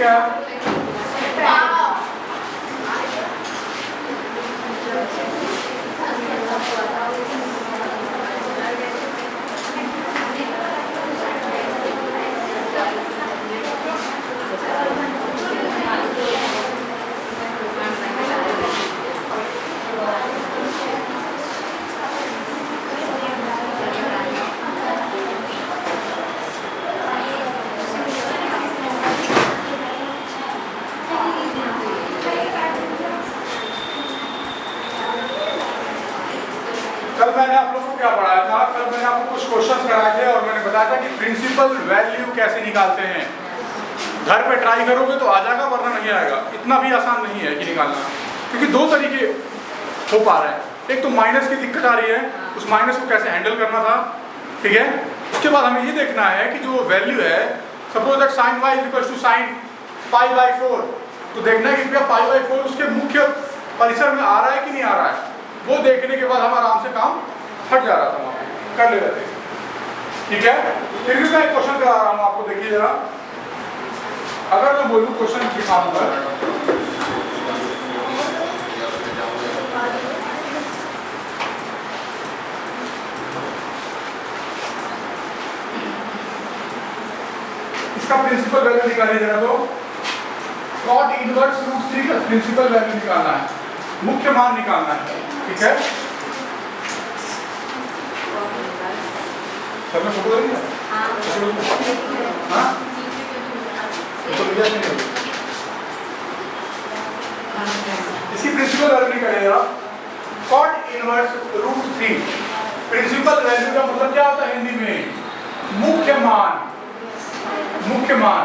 क्या? कल मैंने आप लोगों को क्या पढ़ाया था? कल मैंने आपको कुछ क्वेश्चंस कराए थे और मैंने बताया था कि प्रिंसिपल वैल्यू कैसे निकालते हैं। घर पे ट्राई करोगे तो आ जाएगा, वरना नहीं आएगा। इतना भी आसान नहीं है कि निकालना, क्योंकि दो तरीके हो पा रहे हैं। एक तो माइनस की दिक्कत आ रही है, उस माइनस को कैसे हैंडल करना था, ठीक है। उसके बाद हमें ये देखना है कि जो वैल्यू है, suppose that sine y equal to sine π/4, तो देखना है कि भैया π/4 उसके मुख्य परिसर में आ रहा है कि नहीं आ रहा है। वो देखने के बाद हम आराम से काम हट जा रहा था, वहाँ पे कर ले रहे थे, ठीक है। फिर भी मैं एक क्वेश्चन करा रहा हूँ आपको, देखिए जरा। अगर मैं बोलूँ क्वेश्चन दिखाऊंगा, इसका प्रिंसिपल वैल्यू निकालिए जरा। तो cot इनवर्स √3 का प्रिंसिपल वैल्यू निकालना है, मुख्य मान निकालना है, ठीक है। सबने फोटो ले लिया? हाँ, इसी प्रिंसिपल वैल्यू निकालिएगा। cot इनवर्स √3 प्रिंसिपल वैल्यू का मतलब क्या होता है हिंदी में? मुख्य मान। मुख्य मान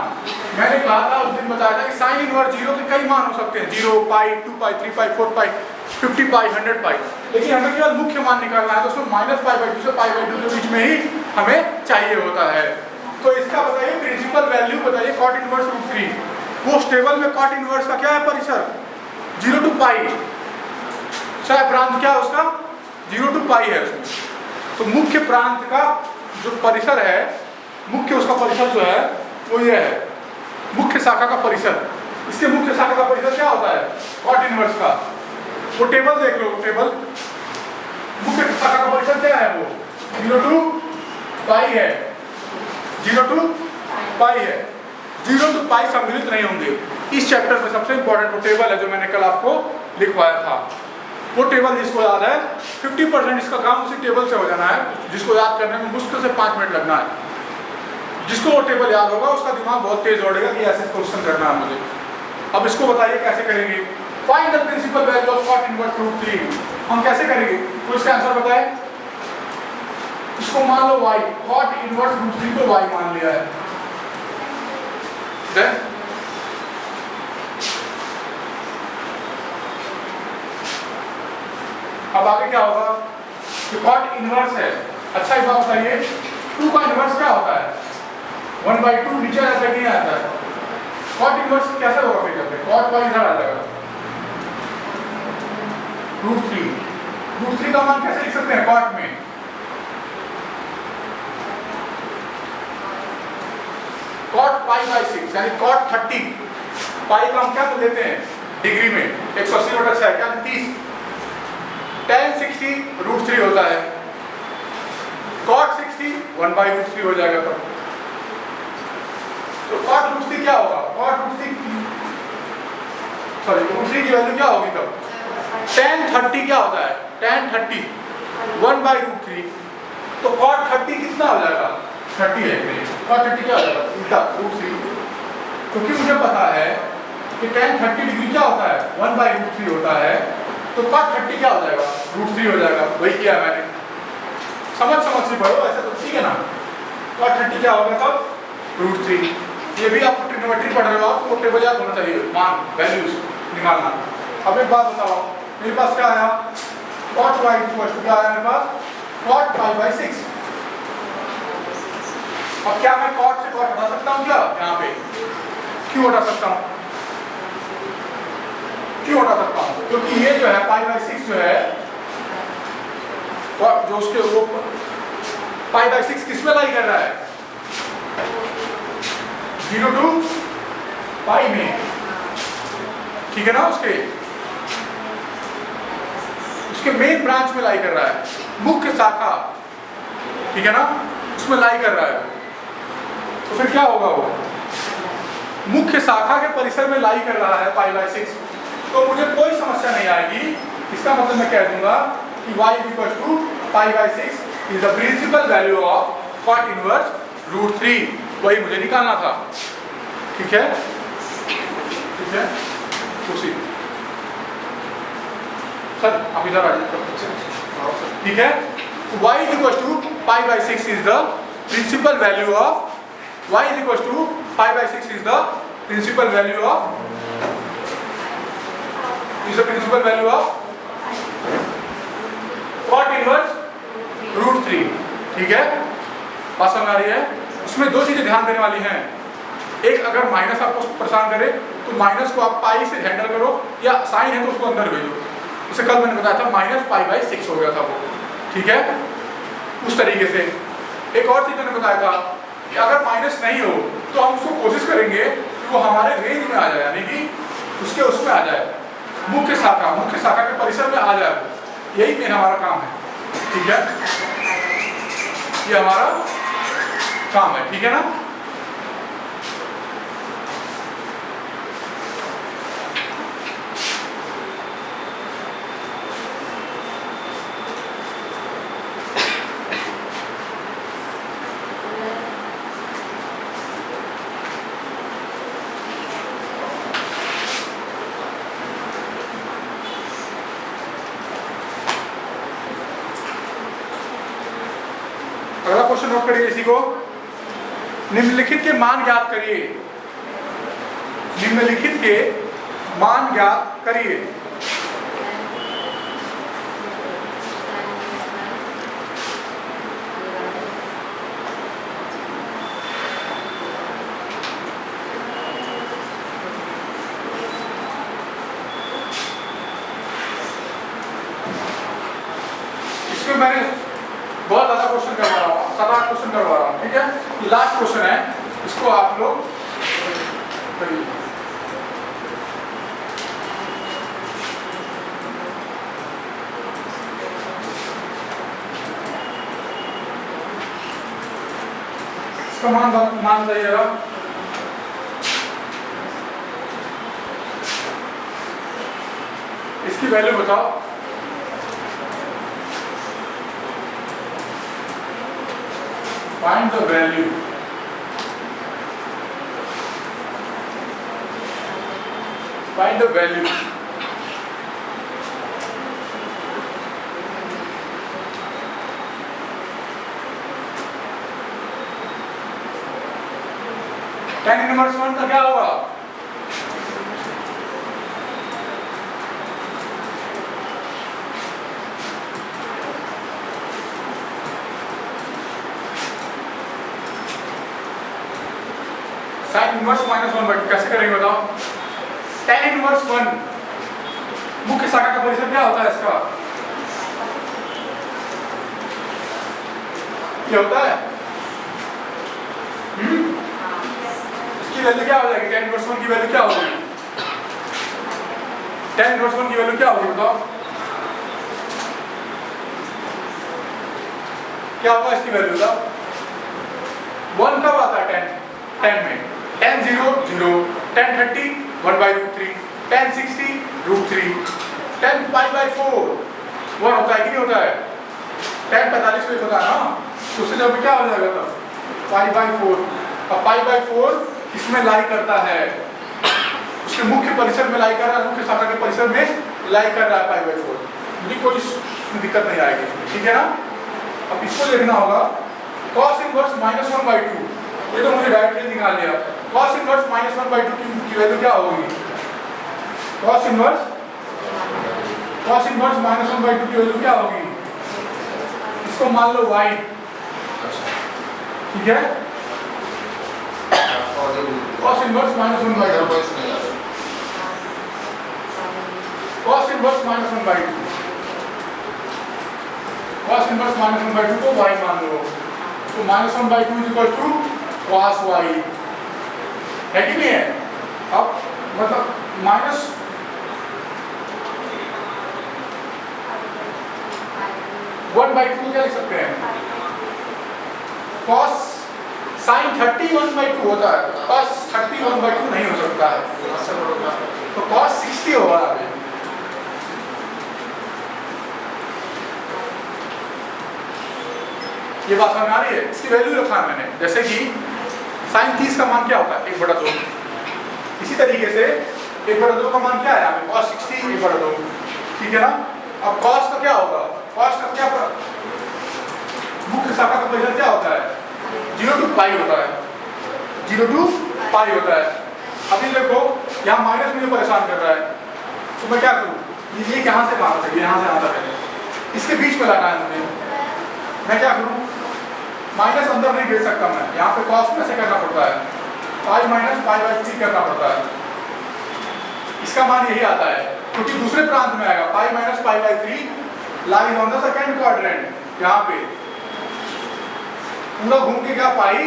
मैंने कहा था उस दिन, बताया था कि साइन इनवर्स 0 के कई मान हो सकते हैं, 0, π, 2π, 3π, 4π, 50π, 100π, लेकिन हमें केवल मुख्य मान निकालना है। तो उसमें -π/2 से π/2 के बीच में ही हमें चाहिए होता है। तो इसका बताइए प्रिंसिपल वैल्यू बताइए cot इनवर्स √3। वो टेबल में cot इनवर्स का क्या है परिसर? 0 to π, सह प्रांत क्या है उसका? 0 to π है उसमें। तो मुख्य प्रांत का जो परिसर है, मुख्य उसका परिसर जो है वो ये है, मुख्य शाखा का परिसर। इसके मुख्य शाखा का परिसर क्या होता है? cot इनवर्स का। वो टेबल देख लो, टेबल मुख्य शाखा का परिसर क्या है? वो 0 to π है, 0 to π है। 0 to π सम्मिलित नहीं होंगे। इस चैप्टर में सबसे इंपॉर्टेंट वो टेबल है जो मैंने कल आपको लिखवाया था। वो टेबल जिसको याद है, 50% इसका काम उसी टेबल से हो जाना है, जिसको याद करने में मुश्किल से 5 मिनट लगना है। जिसको वो टेबल याद होगा उसका दिमाग बहुत तेज दौड़ेगा कि ऐसे क्वेश्चन करना है मुझे। अब इसको बताइए कैसे करेंगे? Find the principal value of cot inverse √3। हम कैसे करेंगे? तो इसका आंसर बताएं। इसको मान लो y, cot इनवर्स √3 को y मान लिया है। देन अब आगे क्या होगा? कि cot इनवर्स है। अच्छा एक बात बताइए, 2 का इनवर्स क्या होता है? 1/2 नीचे आता है कि नहीं आता है? cot इनवर्स कैसे होगा फिर? जब cot y इधर आ जाएगा, √3 का मान कैसे लिख सकते हैं cot में? cot π/6 यानी cot 30, पाई का हम क्या तो लेते हैं डिग्री में, 180/6 क्या 30, tan 60 √3 होता है, cot 60 1/√3 हो जाएगा। तब तो cot √3 क्या होगा? cot √3 की वैल्यू क्या होगी तब? tan 30 क्या होता है? tan 30 1/√3। तो cot 30 कितना हो जाएगा? 30 है। cot 30 क्या हो जाएगा? उल्टा √3। क्योंकि मुझे पता है कि tan 30 डिग्री क्या होता है? 1/√3 होता है। तो cot 30 क्या हो जाएगा? √3 हो जाएगा। वही किया मैंने। समझ से पढ़ो, ऐसा तो ठीक है ना। cot 30 क्या होगा तब? √3। ये भी आप ट्रिग्नोमेट्री पढ़ रहे हो, आपको टेबल याद होना चाहिए, मान वैल्यूज निकालना। अब एक बात बताओ, मेरे पास क्या आया? cot y क्या आया मेरे पास? cot π/6। अब क्या मैं cot से cot हटा सकता हूँ क्या यहाँ पे? क्यों हटा सकता हूँ? क्यों हटा सकता हूँ? क्योंकि ये जो है π/6 जो है, जो उसके वो π/6 किस में लाई कर रहा है? 0 to पाई में, ठीक है ना, उसके मेन ब्रांच में लाई कर रहा है, मुख्य शाखा, ठीक है ना, उसमें लाई कर रहा है। तो फिर क्या होगा, वो मुख्य शाखा के परिसर में लाई कर रहा है π/6, तो मुझे कोई समस्या नहीं आएगी। इसका मतलब मैं कह दूंगा कि y = π/6 is the principal value of cot inverse √3, वही मुझे निकालना था। ठीक है, ठीक है, उसी सर आप इधर आ जाइए, ठीक है। y = π/6 is the principal value of y = π/6 is the principal value of cot inverse √3, ठीक है, बात समझ आ रही है। उसमें दो चीजें ध्यान देने वाली हैं। एक, अगर माइनस आपको परेशान करे तो माइनस को आप पाई से हैंडल करो, या साइन है तो उसको अंदर भेजो। उसे कल मैंने बताया था -π/6 हो गया था वो, ठीक है, उस तरीके से। एक और चीज मैंने बताया था कि अगर माइनस नहीं हो तो हम उसको कोशिश करेंगे कि वो हमारे रेंज में आ जाए, यानी कि उसमें आ जाए, मुख्य शाखा के परिसर में आ जाए। यही मेन हमारा काम है, ठीक है, ये हमारा काम है, ठीक है ना। अगला क्वेश्चन नोट करिए इसी को। निम्नलिखित के मान ज्ञात करिए, निम्नलिखित के मान ज्ञात करिए। इसमें मैंने बहुत ज्यादा क्वेश्चन करवा रहा हूँ, 7-8 क्वेश्चन करवा रहा हूँ, ठीक है। लास्ट क्वेश्चन है, इसको आप लोग करिए। इसका मान बताइए जरा। इसकी वैल्यू बताओ। Find the value. Find the value. tan inverse 1 का क्या होगा? sin इनवर्स -1/2 कैसे करेंगे बताओ? tan इनवर्स 1 मुख्य शाखा का परिसर क्या होता है इसका? क्या होता है? इसकी वैल्यू क्या हो जाएगी? tan इनवर्स 1 की वैल्यू क्या होगी? tan इनवर्स 1 की वैल्यू क्या होगी बताओ? क्या होगा इसकी वैल्यू बताओ? 1 कब आता है tan में? tan 0 0, tan 30 1/√3, tan 60 √3, tan π/4 1 होता है कि नहीं होता है? tan 45 में होता है ना, तो उससे जब क्या हो जाएगा तब π/4। अब π/4 इसमें लाई करता है, उसके मुख्य परिसर में लाई कर रहा है, मुख्य शाखा के परिसर में लाई कर रहा है π/4। मुझे कोई दिक्कत नहीं आएगी, ठीक है ना। अब इसको देखना होगा cos इनवर्स -1/2, ये तो मुझे डायरेक्टली निकाल लिया। cos इनवर्स -1/2 की वैल्यू क्या होगी? cos इनवर्स -1/2 की वैल्यू क्या होगी? इसको मान लो y, ठीक है। cos inverse -1/2, cos inverse -1/2, cos inverse -1/2 को y मान लो, तो -1/2 = cos y है कि नहीं है? अब माइनस वन बाई टू क्या लिख सकते हैं? कॉस साइन 30 1/2 होता है, कॉस 30 1/2 नहीं हो सकता है, तो कॉस 60 होगा अभी। ये बात समझ आ रही है? इसकी वैल्यू रखा है मैंने, जैसे कि साइन 30 का मान क्या होता है? 1/2। इसी तरीके से 1/2 का मान क्या है? यहाँ पे कॉस 60 1/2, ठीक है ना? अब कॉस का क्या होगा? कॉस का क्या मुख्य शाखा का परिचय क्या होता है? 0 to पाई होता है, 0 to पाई होता है। अभी देखो यहाँ माइनस मुझे परेशान कर रहा है, तो मैं क्या करूँ? ये कहाँ से कहाँ तक? यहाँ से यहाँ तक है, इसके बीच में लाना है मुझे। मैं क्या करूँ? माइनस अंदर नहीं भेज सकता मैं, यहाँ पे कॉस में से करना पड़ता है, पाई माइनस पाई/3 करना पड़ता है। इसका मान यही आता है, क्योंकि दूसरे प्रांत में आएगा पाई माइनस पाई/3 lies on the second quadrant. यहाँ पे पूरा घूम के गया पाई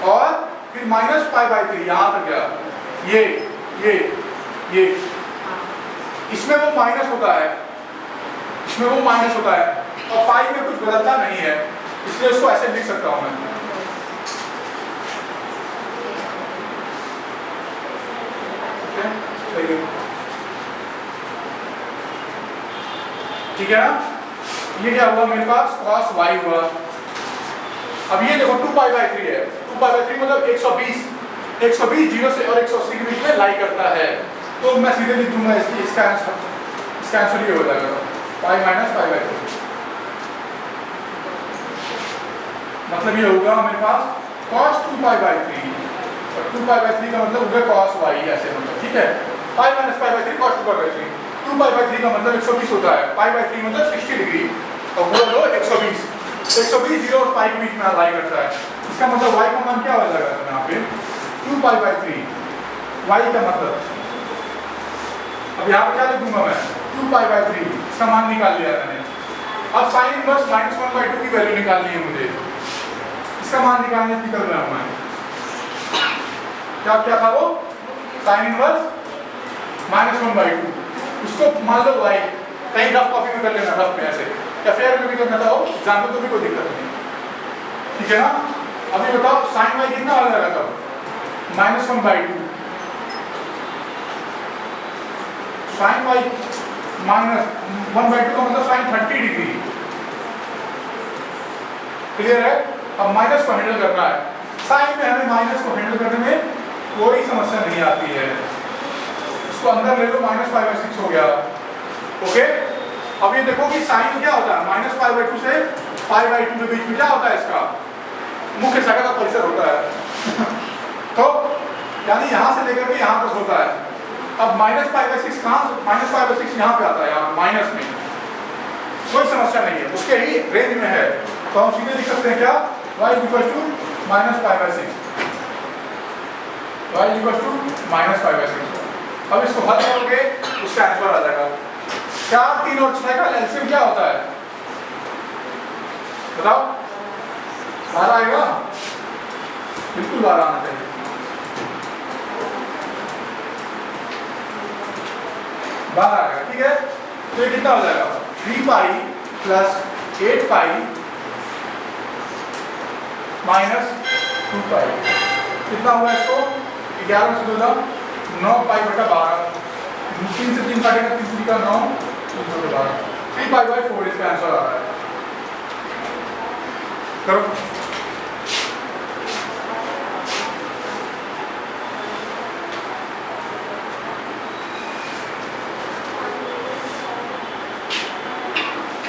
और फिर माइनस पाई/3 यहाँ तक गया। ये इसमें वो माइनस होता है, इसमें वो माइनस होता है, और पाई में कुछ बदलता नहीं है, इसलिए इसको ऐसे लिख सकता हूं मैं। ठीक है ना? ये क्या हुआ मेरे पास? cos y हुआ। अब ये देखो 2π/3 है, 2π/3 मतलब 120 0 से और 180 के बीच में लाई करता है, तो मैं सीधे लिख दूंगा इसका आंसर ये हो जाएगा पाई माइनस पाई/3। मतलब ये होगा मेरे पास cos 2π/3, और 2π/3 का मतलब होगा cos y, ऐसे मतलब, ठीक है? पाई माइनस पाई/3 cos 2π/3, 2π/3 का मतलब 120 होता है, पाई/3 मतलब 60 डिग्री, और वो लो 120 0 और पाई के बीच में लाई करता है। इसका मतलब y का मान क्या हो जाएगा यहाँ पे? 2π/3 y का मतलब, अब यहाँ पे क्या लिख दूंगा मैं? 2π/3, इसका मान निकाल लिया मैंने। अब साइन इनवर्स -1/2 की वैल्यू निकालनी है मुझे, इसका मान निकालने की कर रहा हूं मैं। क्या था वो? साइन इनवर्स -1/2, उसको मान लो y, कहीं रफ कॉपी में कर लेना, रफ में ऐसे, या फेयर में भी करना चाहो, एग्जाम में तो भी कोई दिक्कत नहीं, ठीक है ना? अभी बताओ साइन y कितना आ जाएगा तब? -1/2, साइन y -1/2 का मतलब साइन 30 डिग्री, क्लियर है? अब माइनस को हैंडल करना है, साइन में हमें माइनस को हैंडल करने में कोई समस्या नहीं आती है। इसको अंदर ले लो, -π/6 हो गया, ओके? अब ये देखो कि साइन क्या होता है? -π/2 से π/2 के बीच में क्या होता है? इसका मुख्य शाखा का परिसर होता है तो यानी यहाँ से लेकर के यहाँ तक होता है। अब -π/6 कहाँ? -π/6 यहाँ पे आता है, यहाँ माइनस में, कोई समस्या नहीं है, उसके ही रेंज में है, तो हम सीधे लिख सकते हैं क्या? y = -π/6, y = -π/6। अब इसको हल करोगे उसका आंसर आ जाएगा। 4, 3 और 6 का एलसीएम क्या होता है? बताओ। 12 आएगा, बिल्कुल 12 आना चाहिए। ठीक है, तो ये कितना हो जाएगा? 3π + 8π - 2π, कितना हुआ इसको? 11 से 2 9π/12, 3 से 3 काटेगा, 3 3 का 9, 3/12, 3π/4 इसका आंसर आ रहा है। करो।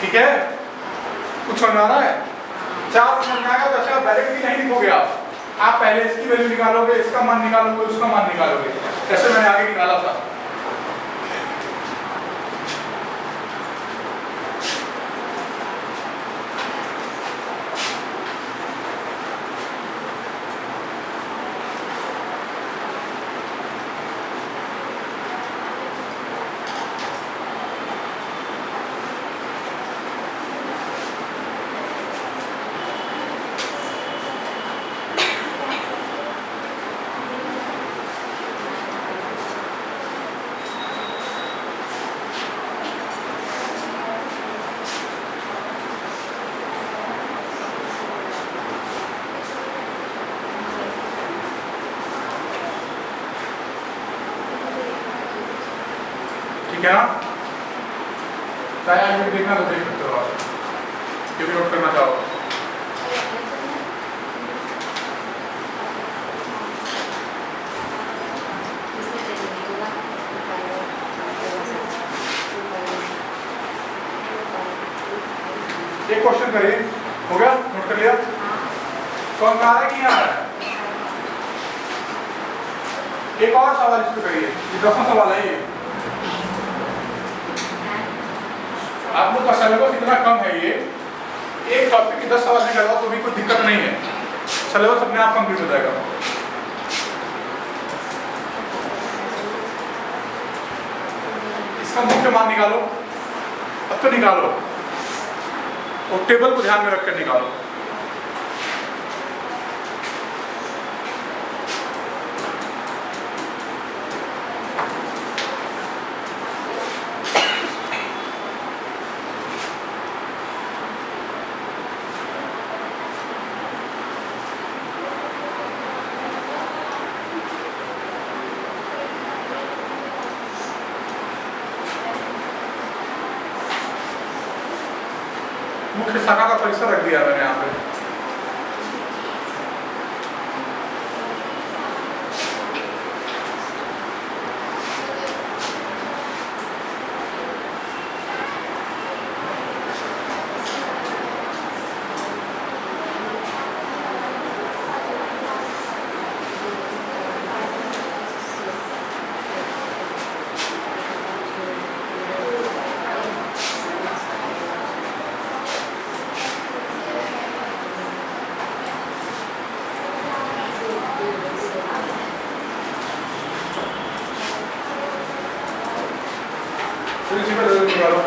ठीक है, कुछ समझ आ रहा है? 4 समझ में आएगा तो अच्छा डायरेक्ट भी नहीं लिखोगे आप पहले इसकी वैल्यू निकालोगे, इसका मान निकालोगे, उसका मान निकालोगे, जैसे मैंने आगे निकाला था। ठीक है ना? चाहे आगे देखना तो देख सकते हो आप, ये भी नोट करना चाहो। एक क्वेश्चन करिए, हो गया? नोट कर लिया? कौन आ रहा है कि नहीं आ रहा है? एक और सवाल इस पे करिए, ये 10वां सवाल है। ये आप लोग का सिलेबस इतना कम है, ये एक टॉपिक के 10 सवाल नहीं करवाओ तो भी कोई दिक्कत नहीं है, सिलेबस अपने आप कंप्लीट हो जाएगा। इसका मुख्य मान निकालो, अब तो निकालो, और टेबल को ध्यान में रखकर निकालो। मुख्य शाखा का परिसर रख दिया मैंने यहाँ पे। प्रिंसिपल निकालो।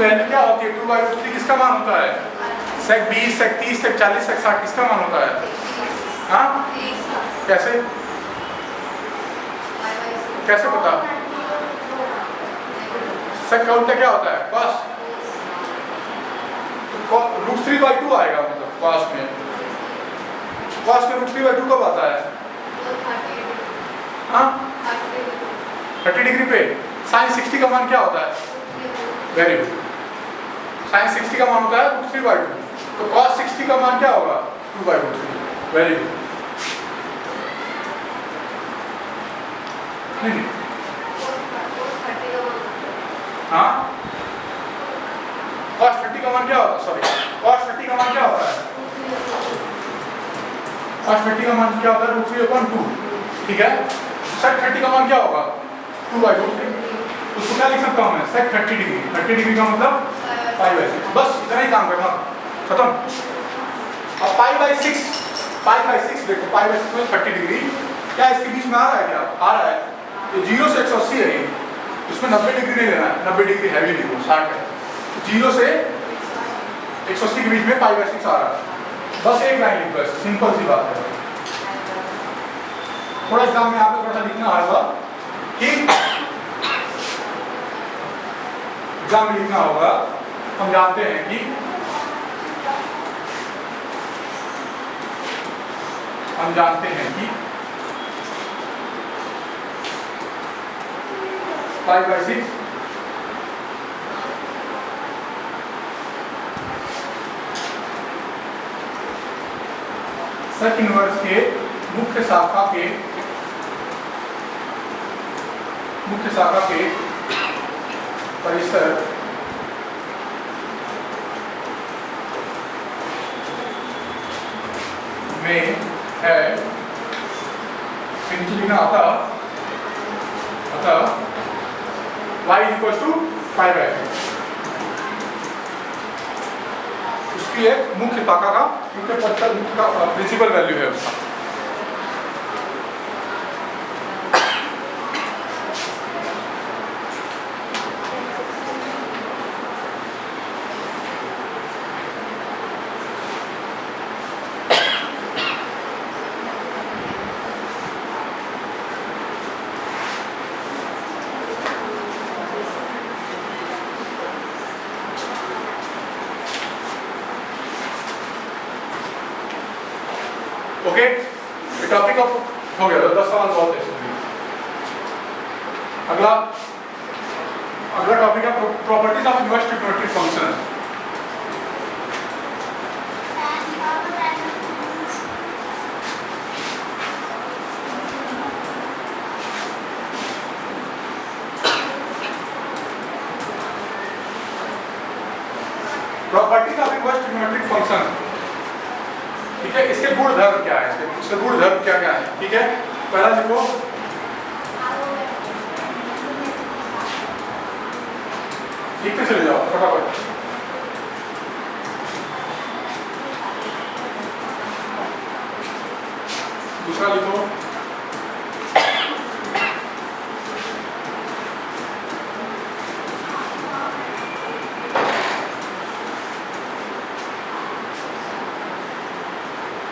वैल्यू क्या होती है? 2/√3 किसका मान होता है? सेक 20, सेक 30, सेक 40, सेक 60 किसका मान होता है? हाँ, कैसे कैसे पता? सेक का उल्टा क्या होता है? कॉस। तो √3/2 आएगा, मतलब कॉस में √3/2 कब आता है? हाँ, 30 डिग्री पे। साइन 60 का मान क्या होता है? वेरी गुड, साइन 60 का मान होता है √3/2, तो cos 60 का मान क्या होगा? 2/√3। Very good. नहीं, हाँ, cos 30 का मान क्या होता है? सॉरी, cos 30 का मान क्या होता है? cos 30 का मान क्या होता है? √3/2। ठीक है, sec 30 का मान क्या होगा? 2/√3। उसको क्या लिख सकता हूँ मैं? sec 30 degree. 30 डिग्री का मतलब π/6। बस इतना ही काम करना, खत्म। अब π/6 देखो, π/6 में 30 डिग्री क्या इसके बीच में आ रहा है? क्या आ रहा है? ये 0 से 180 है, इसमें 90 डिग्री नहीं लेना है, 90 डिग्री हैवी लिखो, 60 है। 0 से 180 के बीच में π/6 आ रहा है, बस एक लाइन लिखो, सिंपल सी बात है। थोड़ा एग्जाम में यहाँ पे थोड़ा लिखना होगा, ठीक, एग्जाम में लिखना होगा। हम जानते हैं कि π/6 सेक इनवर्स के मुख्य शाखा के परिसर में है। लिखना अतः y = π/6 उसकी एक मुख्य शाखा का प्रिंसिपल वैल्यू है उसका। ओके, टॉपिक ऑफ हो गया, 10 सवाल बहुत है। अगला टॉपिक है properties of inverse trigonometric function. Properties of inverse trigonometric function, ठीक है, इसके गुण धर्म क्या है, इसके गुण धर्म क्या क्या है, ठीक है। पहला देखो, ठीक पे चले जाओ फटाफट। दूसरा लिखो,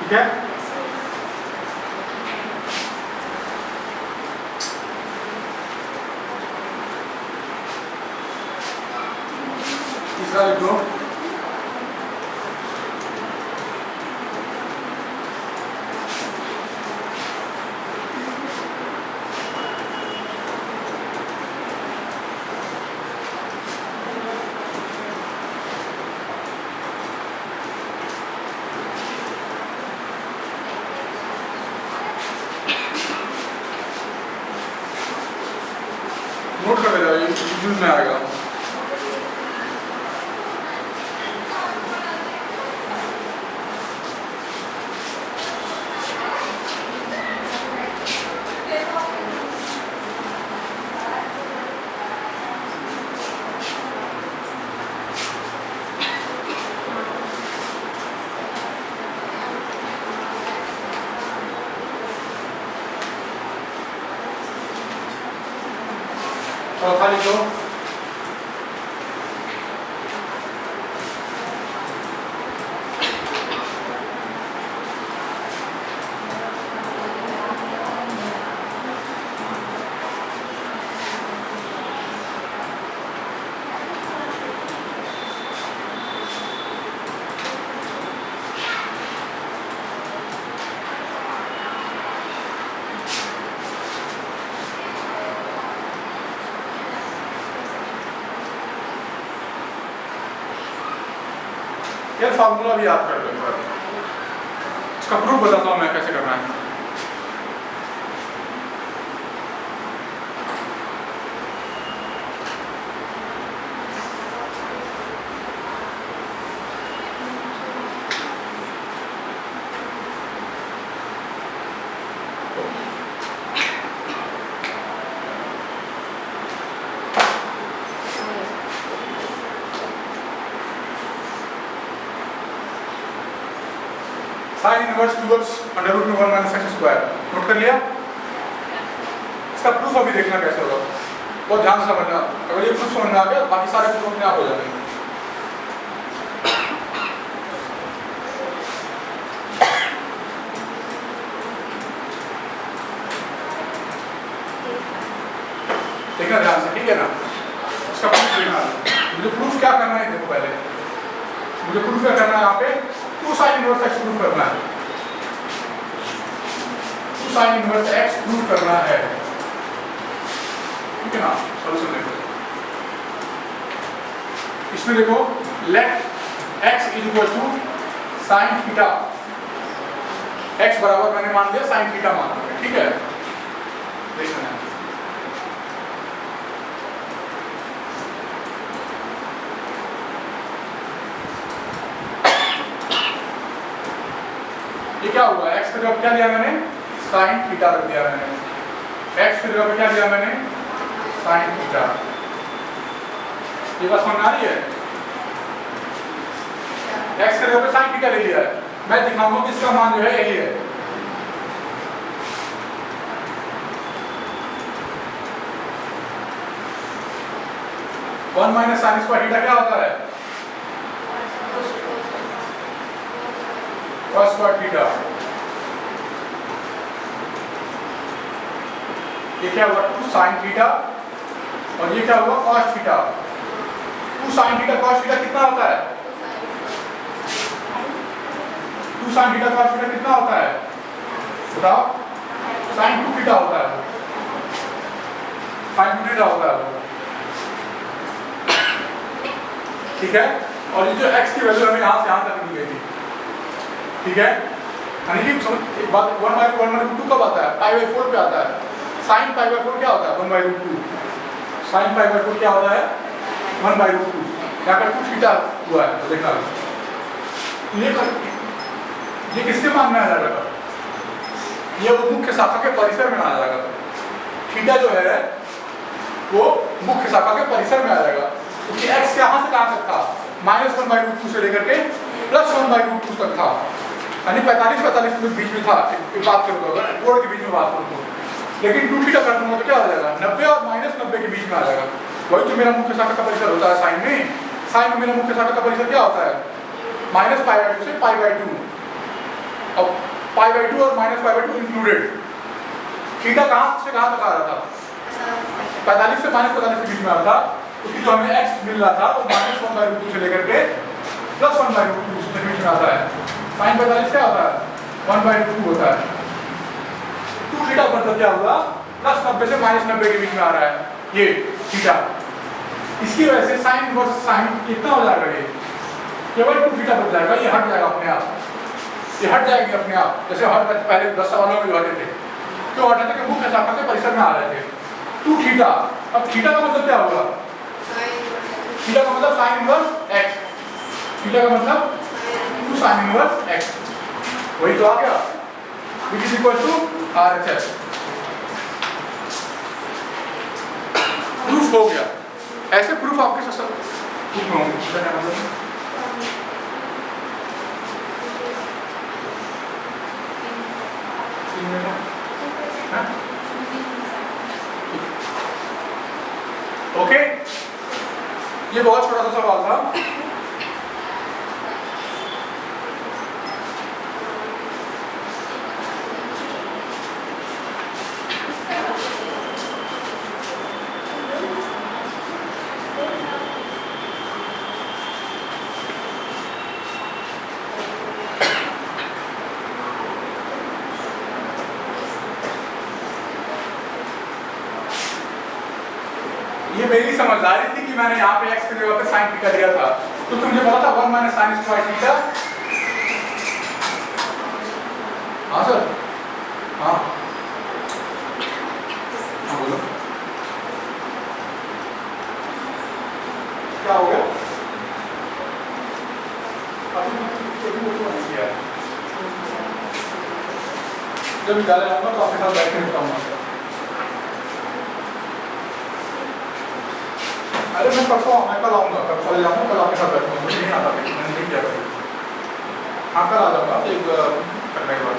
ठीक है। तीसरा लिख लो, नोट कर ले, यूज में आएगा। चौथा लिखो, ये फार्मूला भी याद कर लो एक बार। इसका प्रूफ बताता हूँ मैं कैसे करना है। Sine inverse 2x under root में 1 माइनस एक्स स्क्वायर, नोट कर लिया। इसका प्रूफ अभी देखना कैसे होगा, बहुत ध्यान से समझना। अगर ये प्रूफ समझ में आ गया बाकी सारे प्रूफ अपने आप हो जाएंगे। देखना ध्यान से, ठीक है ना। इसका प्रूफ देखना, मुझे प्रूफ क्या करना है, देखो पहले मुझे प्रूफ क्या करना है, यहाँ पे 2 साइन इनवर्स x प्रूफ करना है, 2 साइन इनवर्स x प्रूफ करना है, ठीक है ना। सॉल्यूशन देखो, इसमें देखो let x is equal to sine theta, x बराबर मैंने मान लिया साइन थीटा मान लिया, ठीक है। देखना है ये क्या हुआ, x की जगह क्या लिया मैंने, साइन थीटा रख दिया मैंने, x की जगह क्या लिया मैंने, साइन थीटा। ये बात समझ आ रही है, x की जगह पे साइन थीटा ले लिया है। मैं दिखाऊंगा कि इसका मान जो है यही है, one minus sine square theta क्या होता है, cos स्क्वायर थीटा। ये क्या हुआ, 2 साइन थीटा, और ये क्या हुआ, cos theta. 2 sine theta cos theta कितना होता है, 2 साइन थीटा cos थीटा कितना होता है, बताओ साइन 2 थीटा होता है, साइन 2 थीटा होता है, ठीक है। और ये जो x की वैल्यू हमें यहाँ से यहाँ तक दी गई थी, ठीक है। यानी कि एक बात 1/√2 कब आता है? π/4 पे आता है। साइन π/4 क्या होता है? 1/√2। साइन π/4 क्या होता है? 1/√2। यहाँ पर 2 थीटा हुआ है तो देखा ये किसके मान में आ जाएगा? ये वो मुख्य शाखा के परिसर में आ जाएगा। थीटा जो है वो मुख्य शाखा के परिसर में आ जाएगा, क्योंकि x यहाँ से कहाँ तक था? -1/√2 से लेकर के +1/√2 तक था, यानी 45 के बीच में था। एक बात करो तो अगर कोण के बीच में बात करो तो, लेकिन 2 थीटा कर दूंगा तो क्या हो जाएगा? 90 और -90 के बीच में आ जाएगा। वही तो मेरा मुख्य शाखा का परिसर होता है साइन में। साइन में मेरा मुख्य शाखा का परिसर क्या होता है? -π/2 से π/2। अब π/2 और -π/2 इंक्लूडेड। थीटा कहाँ से कहाँ तक आ रहा था? 45 से -45 के बीच में आ रहा था, क्योंकि जो हमें x मिल रहा था वो -1/√2 से लेकर के +1/√2 के बीच में आता है। साइन 45 क्या होता है? 1/2 होता है। 2 थीटा मतलब क्या हुआ? +90 से -90 के बीच में आ रहा है ये थीटा। इसकी वजह से साइन इनवर्स साइन कितना हो जाएगा? ये केवल 2 थीटा बच जाएगा, ये हट जाएगा अपने आप, ये हट जाएगी अपने आप। जैसे हर पहले 10 सवालों में हटे थे, क्यों हटे थे? कि मुख्य शाखा के परिसर में आ रहे थे। 2 थीटा, अब थीटा का मतलब क्या होगा? थीटा का मतलब साइन इनवर्स x, थीटा का मतलब 2 साइन इनवर्स x, वही तो आ गया, which is equal to RHS। Proof हो गया। ऐसे प्रूफ आपके साथ ओके। ये बहुत छोटा सा सवाल था। ये मेरी समझदारी थी कि मैंने यहाँ पे x की जगह पे sin थीटा दिया था, तो तुमने बोला था 1 - sin² थीटा। हाँ सर, हाँ हाँ बोलो क्या हो गया? जब विद्यालय आऊंगा तो आपके साथ बैठ के बताऊंगा। अरे मैं परसों मैं कल आऊँगा, कल कॉलेज आऊँगा, कल आपके साथ बैठूंगा। मुझे नहीं आता, मैंने नहीं किया कभी। हाँ कल आ जाऊँगा एक करने के बाद।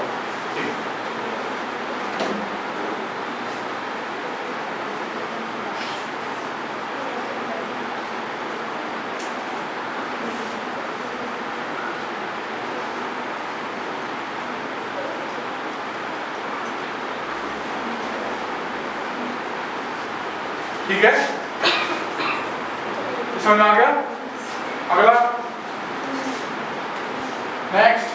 ठीक है, समझ आ गया? अगला नेक्स्ट,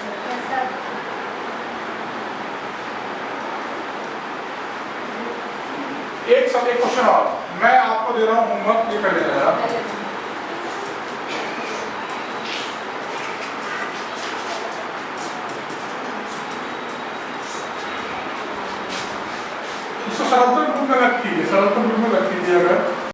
एक क्वेश्चन और मैं आपको दे रहा हूं होमवर्क, ये कर लेना जरा। इसको सरलतम रूप में रख कीजिए, सरलतम रूप में रख कीजिए। अगर